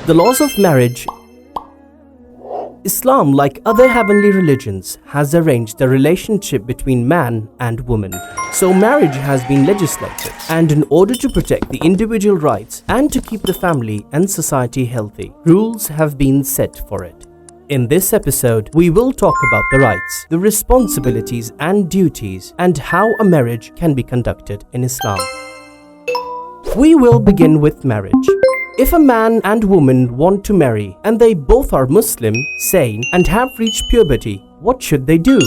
The laws of marriage. Islam, like other heavenly religions, has arranged the relationship between man and woman. So marriage has been legislated, and in order to protect the individual rights and to keep the family and society healthy, rules have been set for it. In this episode, we will talk about the rights, the responsibilities and duties, and how a marriage can be conducted in Islam. We will begin with marriage. If a man and woman want to marry and they both are Muslim, sane, and have reached puberty, what should they do?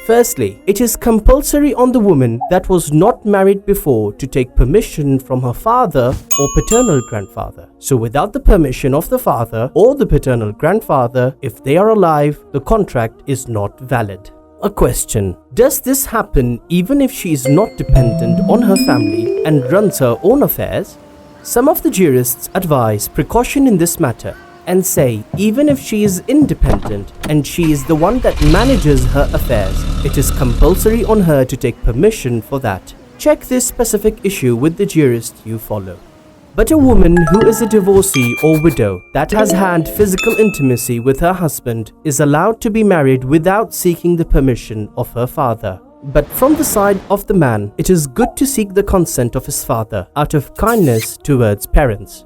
Firstly, it is compulsory on the woman that was not married before to take permission from her father or paternal grandfather. So without the permission of the father or the paternal grandfather, if they are alive, the contract is not valid. A question: does this happen even if she is not dependent on her family and runs her own affairs? Some of the jurists advise precaution in this matter and say even if she is independent and she is the one that manages her affairs, it is compulsory on her to take permission for that. Check this specific issue with the jurist you follow. But a woman who is a divorcee or widow that has had physical intimacy with her husband is allowed to be married without seeking the permission of her father. But from the side of the man, it is good to seek the consent of his father out of kindness towards parents.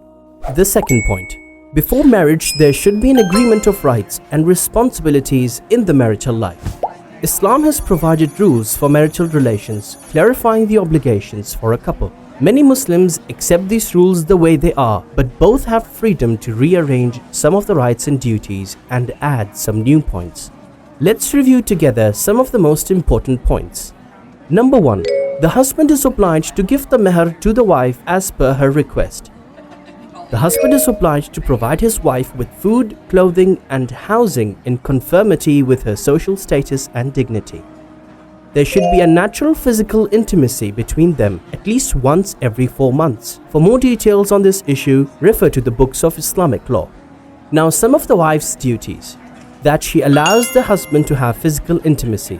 The second point: before marriage, there should be an agreement of rights and responsibilities in the marital life. Islam has provided rules for marital relations, clarifying the obligations for a couple. Many Muslims accept these rules the way they are, but both have freedom to rearrange some of the rights and duties and add some new points. Let's review together some of the most important points. Number 1. The husband is obliged to give the meher to the wife as per her request. The husband is obliged to provide his wife with food, clothing, and housing in conformity with her social status and dignity. There should be a natural physical intimacy between them at least once every 4 months. For more details on this issue, refer to the books of Islamic law. Now, some of the wife's duties: that she allows the husband to have physical intimacy,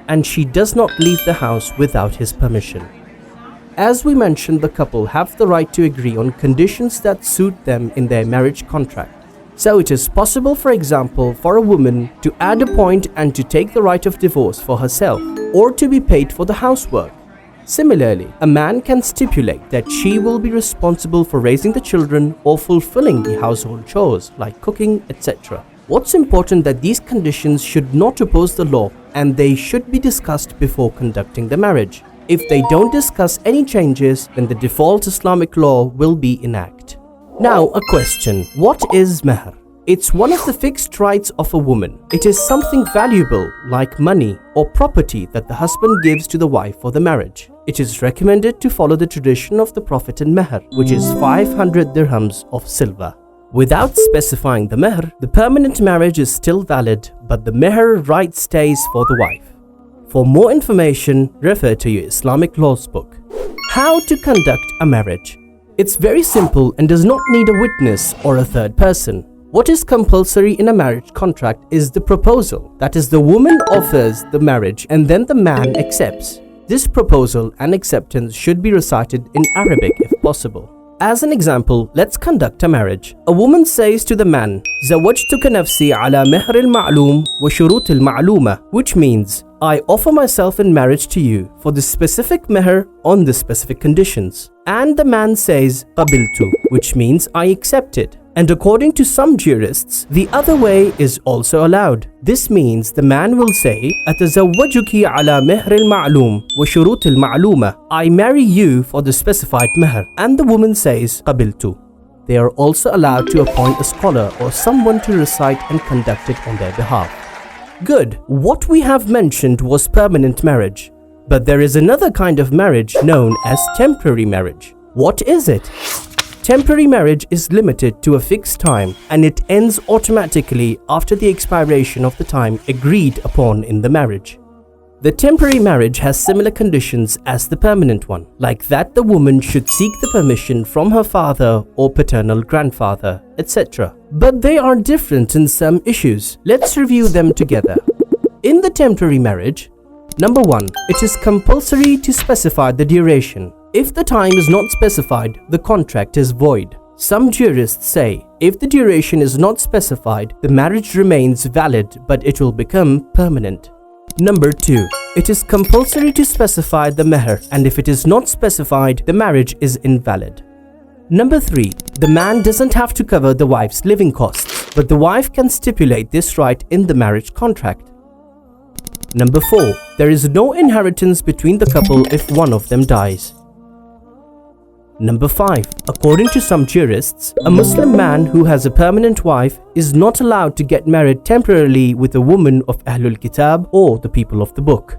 and she does not leave the house without his permission. As we mentioned, the couple have the right to agree on conditions that suit them in their marriage contract. So it is possible, for example, for a woman to add a point and to take the right of divorce for herself, or to be paid for the housework. Similarly, a man can stipulate that she will be responsible for raising the children or fulfilling the household chores like cooking, etc. What's important that these conditions should not oppose the law and they should be discussed before conducting the marriage. If they don't discuss any changes, then the default Islamic law will be enacted. Now a question: what is meher? It's one of the fixed rights of a woman. It is something valuable like money or property that the husband gives to the wife for the marriage. It is recommended to follow the tradition of the Prophet in meher, which is 500 dirhams of silver. Without specifying the meher, the permanent marriage is still valid, but the meher right stays for the wife. For more information, refer to your Islamic laws book. How to conduct a marriage? It's very simple and does not need a witness or a third person. What is compulsory in a marriage contract is the proposal. That is, the woman offers the marriage and then the man accepts. This proposal and acceptance should be recited in Arabic if possible. As an example, let's conduct a marriage. A woman says to the man, "Zawajtuka nafsi ala mehr al-ma'loom wa shurut al-ma'looma," which means, I offer myself in marriage to you for the specific meher on the specific conditions. And the man says, "Qabiltu," which means I accept it. And according to some jurists, the other way is also allowed. This means the man will say, "Atazawwajuki ala mehr al-ma'loom wa shurut al-ma'looma," I marry you for the specified meher. And the woman says, "Qabiltu." They are also allowed to appoint a scholar or someone to recite and conduct it on their behalf. Good. What we have mentioned was permanent marriage. But there is another kind of marriage known as temporary marriage. What is it? Temporary marriage is limited to a fixed time and it ends automatically after the expiration of the time agreed upon in the marriage. The temporary marriage has similar conditions as the permanent one, like that the woman should seek the permission from her father or paternal grandfather, etc. But they are different in some issues. Let's review them together. In the temporary marriage, number 1, it is compulsory to specify the duration. If the time is not specified, the contract is void. Some jurists say if the duration is not specified, the marriage remains valid but it will become permanent. Number 2. It is compulsory to specify the meher, and if it is not specified, the marriage is invalid. Number 3. The man doesn't have to cover the wife's living costs, but the wife can stipulate this right in the marriage contract. Number 4. There is no inheritance between the couple if one of them dies. Number 5. According to some jurists, a Muslim man who has a permanent wife is not allowed to get married temporarily with a woman of Ahlul Kitab or the people of the book.